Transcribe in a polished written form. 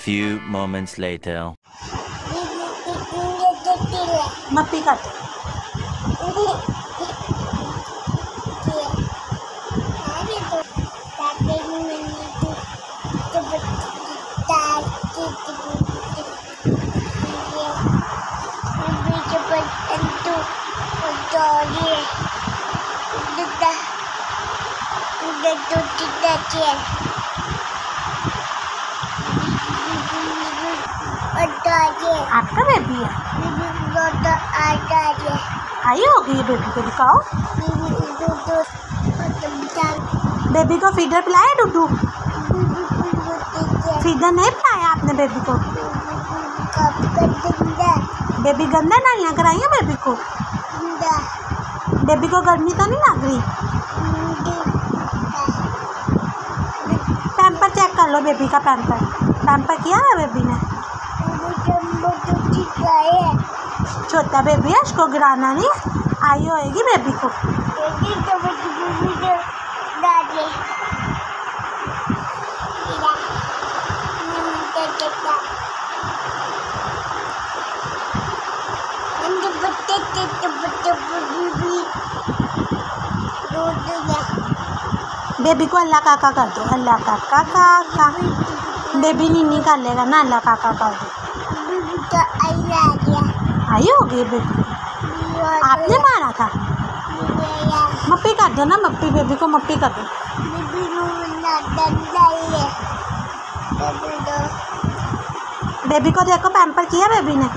few moments later. मप्पी कर दो। आपका बेबी है? आई होगी ये बेबी को दिखाओ। बेबी को फीडर पिलाया डुडू? फीडर नहीं पिलाया आपने बेबी को? बेबी गंदा नालियाँ कराई हैं बेबी को? बेबी को गर्मी तो नहीं लग रही? पैम्पर चेक कर लो बेबी का। पैम्पर किया है बेबी ने? छोटा बेबी है, उसको गिराना नहीं। आई होएगी बेबी को। बेबी को अल्लाह काका कर दो। अल्लाह काका काका। बेबी नीनी कर लेगा ना, अल्लाह काका कर दो। आई होगी बेबी? आपने मारा था? मप्पी कर दो ना, मप्पी बेबी को मप्पी कर दो। बेबी को देखो पैम्पर किया बेबी ने?